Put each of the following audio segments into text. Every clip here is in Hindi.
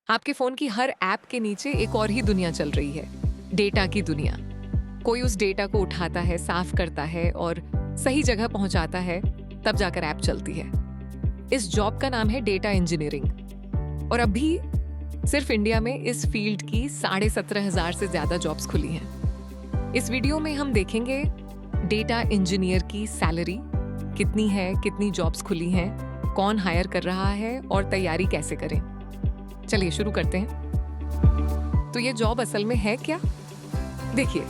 आपके फोन की हर ऐप के नीचे एक और ही दुनिया चल रही है, डेटा की दुनिया। कोई उस डेटा को उठाता है, साफ करता है और सही जगह पहुंचाता है, तब जाकर ऐप चलती है। इस जॉब का नाम है डेटा इंजीनियरिंग। और अभी सिर्फ इंडिया में इस फील्ड की 17,500 से ज्यादा जॉब्स खुली हैं। इस वीडियो में हम देखेंगे डेटा इंजीनियर की सैलरी कितनी है, कितनी जॉब्स खुली हैं, कौन हायर कर रहा है और तैयारी कैसे करें। चलिए शुरू करते हैं। तो ये जॉब असल में है क्या? देखिए,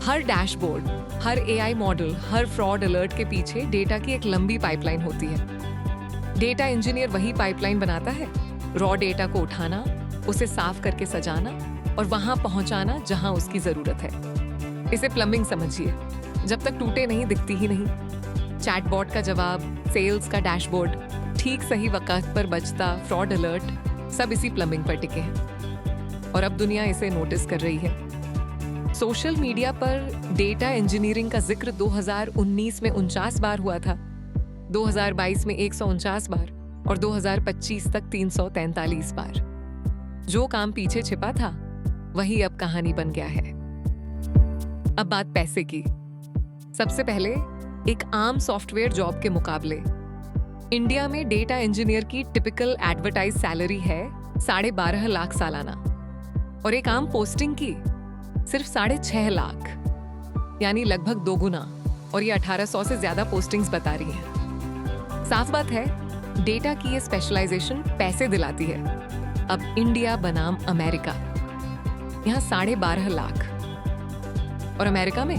हर डैशबोर्ड, हर एआई मॉडल, हर फ्रॉड अलर्ट के पीछे डेटा की एक लंबी पाइपलाइन होती है। डेटा इंजीनियर वही पाइपलाइन बनाता है, रॉ डेटा को उठाना, उसे साफ करके सजाना और वहां पहुंचाना जहां उसकी जरूरत है। इसे प्लम्बिंग समझिए, जब तक टूटे नहीं दिखती ही नहीं। चैटबॉट का जवाब, सेल्स का डैशबोर्ड, ठीक सही वक्त पर बजता फ्रॉड अलर्ट, सब इसी प्लम्बिंग पर टिके हैं। और अब दुनिया इसे नोटिस कर रही है। सोशल मीडिया पर डेटा इंजीनियरिंग का जिक्र 2019 में 49 बार हुआ था, 2022 में 149 बार और 2025 तक 343 बार। जो काम पीछे छिपा था वही अब कहानी बन गया है। अब बात पैसे की। सबसे पहले एक आम सॉफ्टवेयर जॉब के मुकाबले इंडिया में डेटा इंजीनियर की टिपिकल एडवर्टाइज सैलरी है 12.5 लाख सालाना और एक आम पोस्टिंग की सिर्फ 6.5 लाख, यानी लगभग 2 गुना। और ये 1800 से ज्यादा पोस्टिंग्स बता रही हैं। साफ बात है, डेटा की ये स्पेशलाइजेशन पैसे दिलाती है। अब इंडिया बनाम अमेरिका, यहाँ 12.5 लाख और अमेरिका में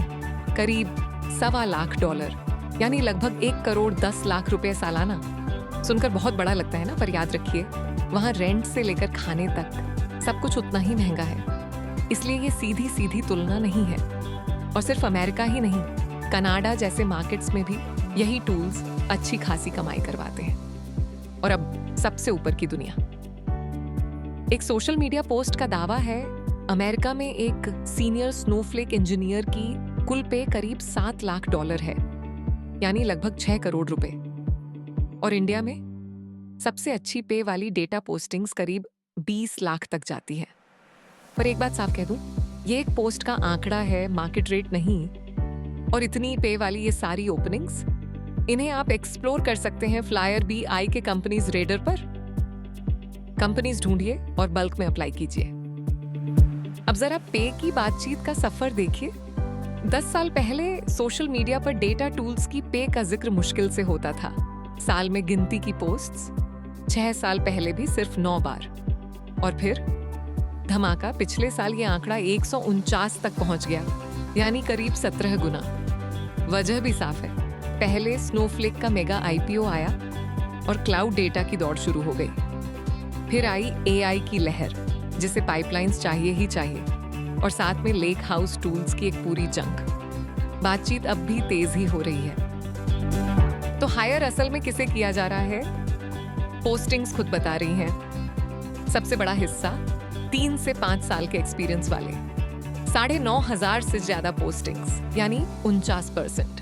करीब $1.25 लाख, यानी लगभग 1 करोड़ 10 लाख रुपए सालाना। सुनकर बहुत बड़ा लगता है ना, पर याद रखिए, वहां रेंट से लेकर खाने तक सब कुछ उतना ही महंगा है। इसलिए ये सीधी सीधी तुलना नहीं है। और सिर्फ अमेरिका ही नहीं, कनाडा जैसे मार्केट्स में भी यही टूल्स अच्छी खासी कमाई करवाते हैं। और अब सबसे ऊपर की दुनिया। एक सोशल मीडिया पोस्ट का दावा है अमेरिका में एक सीनियर स्नोफ्लेक इंजीनियर की कुल पे करीब $7 लाख है, यानी लगभग 6 करोड़ रुपए। और इंडिया में सबसे अच्छी पे वाली डेटा पोस्टिंग्स करीब 20 लाख तक जाती है। पर एक बात साफ कह दूं, ये एक पोस्ट का आंकड़ा है, मार्केट रेट नहीं। और इतनी पे वाली ये सारी ओपनिंग्स, इन्हें आप एक्सप्लोर कर सकते हैं फ्लायर BI के कंपनीज रेडर पर। कंपनीज ढूंढिए और बल्क में अप्लाई कीजिए। अब जरा पे की बातचीत का सफर देखिए। 10 साल पहले सोशल मीडिया पर डेटा टूल्स की पे का जिक्र मुश्किल से होता था। साल में गिनती की पोस्ट्स, 6 साल पहले भी सिर्फ 9 बार। और फिर धमाका, पिछले साल ये आंकड़ा 149 तक पहुंच गया, यानी करीब 17 गुना। वजह भी साफ है, पहले स्नोफ्लेक का मेगा IPO आया और क्लाउड डेटा की दौड़ शुरू हो गई। फिर आई AI की लहर, जिसे पाइपलाइंस चाहिए ही चाहिए, और साथ में लेक हाउस टूल्स की एक पूरी जंग। बातचीत अब भी तेज ही हो रही है। तो हायर असल में किसे किया जा रहा है? पोस्टिंग्स खुद बता रही हैं। सबसे बड़ा हिस्सा 3 से 5 साल के एक्सपीरियंस वाले, 9,500 से ज्यादा पोस्टिंग्स, यानी 49%।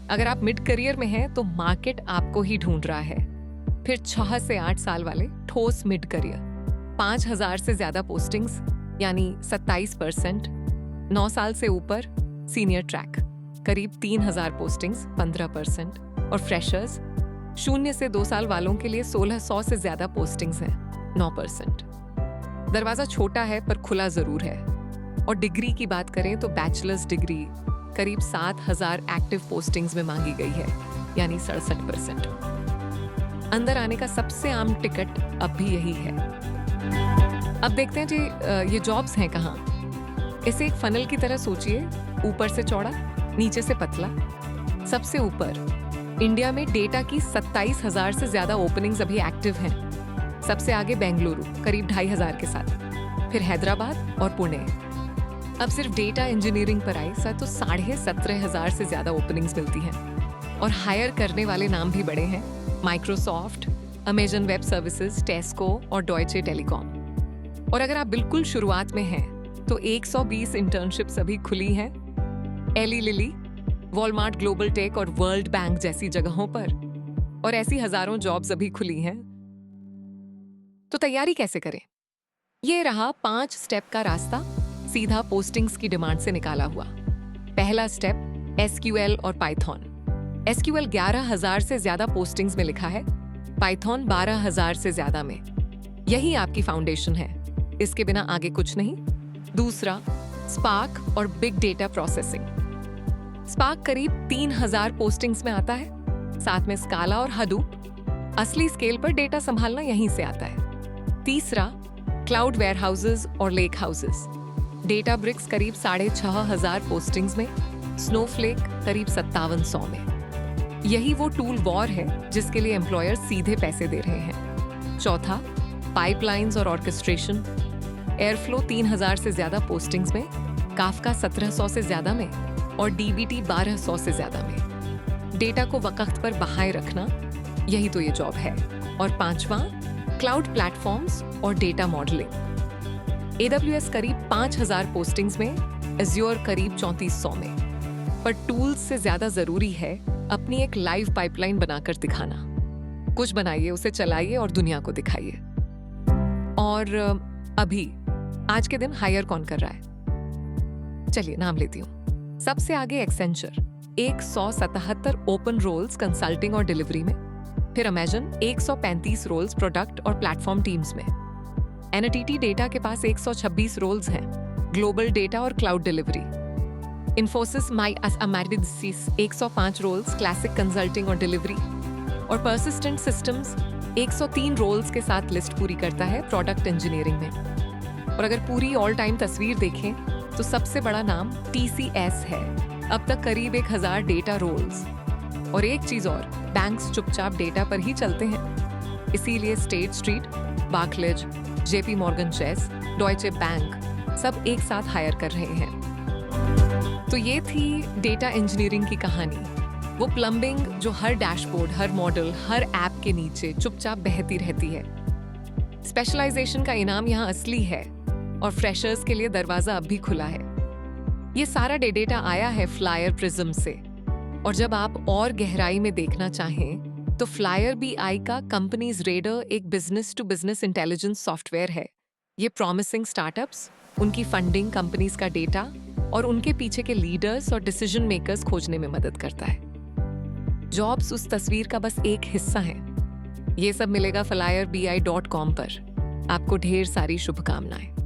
अगर आप मिड करियर में हैं तो मार्केट आपको ही ढूंढ रहा है। फिर 6 से 8 साल वाले ठोस मिड करियर, 5,000 से ज्यादा पोस्टिंग्स, यानी 27%। 9 साल से ऊपर सीनियर ट्रैक, करीब 3,000 पोस्टिंग्स, 15%। और फ्रेशर्स, 0 से 2 साल वालों के लिए 1,600 से ज्यादा पोस्टिंग्स हैं, 9%। दरवाजा छोटा है पर खुला जरूर है। और डिग्री की बात करें तो बैचलर्स डिग्री करीब 7,000 एक्टिव पोस्टिंग्स में मांगी गई है, यानी 67%। अंदर आने का सबसे आम टिकट अब भी यही है। अब देखते हैं जी, ये जॉब्स हैं कहाँ। इसे एक फनल की तरह सोचिए, ऊपर से चौड़ा, नीचे से पतला। सबसे ऊपर इंडिया में डेटा की 27,000 से ज्यादा ओपनिंग्स अभी एक्टिव हैं। सबसे आगे बेंगलुरु, करीब 2,500 के साथ। फिर हैदराबाद और पुणे। अब सिर्फ डेटा इंजीनियरिंग पर आई तो 17,500 से ज्यादा ओपनिंग्स मिलती हैं। और हायर करने वाले नाम भी बड़े हैं, माइक्रोसॉफ्ट, अमेजन वेब सर्विसेज, टेस्को और डॉयचे टेलीकॉम। और अगर आप बिल्कुल शुरुआत में हैं तो 120 इंटर्नशिप्स अभी खुली हैं Eli Lilly, Walmart Global Tech और वर्ल्ड बैंक जैसी जगहों पर। और ऐसी हजारों जॉब्स अभी खुली हैं। तो तैयारी कैसे करें? ये रहा 5 स्टेप का रास्ता, सीधा पोस्टिंग्स की डिमांड से निकाला हुआ। पहला स्टेप एसक्यूएल और पाइथन। एसक्यूएल 11,000 से ज्यादा पोस्टिंग्स में लिखा है, पाइथन 12,000 से ज्यादा में। यही आपकी फाउंडेशन है, इसके बिना आगे कुछ नहीं। दूसरा स्पार्क और बिग डेटा प्रोसेसिंग। स्पार्क करीब 3,000 पोस्टिंग्स में आता है, साथ में स्काला और हडूप। असली स्केल पर डेटा संभालना यहीं से आता है। तीसरा क्लाउड वेयरहाउसेस और लेक हाउसेस। डेटाब्रिक्स करीब 6,500 पोस्टिंग्स में, स्नोफ्लेक करीब 5700 में। यही वो टूल वॉर है जिसके लिए एम्प्लॉयर सीधे पैसे दे रहे हैं। चौथा पाइपलाइंस और ऑर्केस्ट्रेशन। एयरफ्लो 3,000 से ज्यादा पोस्टिंग्स में, काफका 1,700 से ज्यादा में और डीबीटी 1,200 से ज्यादा में। डेटा को वक्त पर बहाए रखना, यही तो ये जॉब है। और पांचवा क्लाउड प्लेटफॉर्म्स और डेटा मॉडलिंग। AWS करीब 5,000 पोस्टिंग्स में, एज्योर करीब 3,400 में। पर टूल्स से ज्यादा जरूरी है अपनी एक लाइव पाइपलाइन बनाकर दिखाना। कुछ बनाइए, उसे चलाइए और दुनिया को दिखाइए। और अभी आज के दिन हायर कौन कर रहा है? चलिए नाम लेती हूँ। सबसे आगे एक्सेंचर, 177 ओपन रोल्स कंसल्टिंग और डिलीवरी में। फिर अमेजन 135 रोल्स प्रोडक्ट और प्लेटफॉर्म टीम्स में। NTT डेटा के पास 126 रोल्स हैं, ग्लोबल डेटा और क्लाउड डिलीवरी। इन्फोसिस माई अमेरिडिस 105 रोल्स क्लासिक कंसल्टिंग और डिलीवरी। और परसिस्टेंट सिस्टम्स 103 रोल्स के साथ लिस्ट पूरी करता है प्रोडक्ट इंजीनियरिंग में। और अगर पूरी ऑल टाइम तस्वीर देखें तो सबसे बड़ा नाम TCS है, अब तक करीब 1,000 डेटा रोल्स। और एक चीज और, बैंक्स चुपचाप डेटा पर ही चलते हैं, इसीलिए state street, Barclays, JP Morgan Chase, Deutsche bank सब एक साथ हायर कर रहे हैं। तो ये थी डेटा इंजीनियरिंग की कहानी, वो प्लम्बिंग जो हर डैशबोर्ड, हर मॉडल, हर ऐप के नीचे चुपचाप बहती रहती है। स्पेशलाइजेशन का इनाम यहाँ असली है और फ्रेशर्स के लिए दरवाजा अब भी खुला है। ये सारा डेटा आया है फ्लायर प्रिज्म से। और जब आप और गहराई में देखना चाहें तो फ्लायर BI का कंपनीज रेडर एक business to business intelligence software है। ये प्रॉमिसिंग स्टार्टअप्स, उनकी फंडिंग, कंपनीज का डेटा और उनके पीछे के लीडर्स और डिसीजन मेकर्स खोजने में मदद करता है। जॉब्स उस तस्वीर का बस एक हिस्सा है। ये सब मिलेगा flyerbi.com पर। आपको ढेर सारी शुभकामनाएं।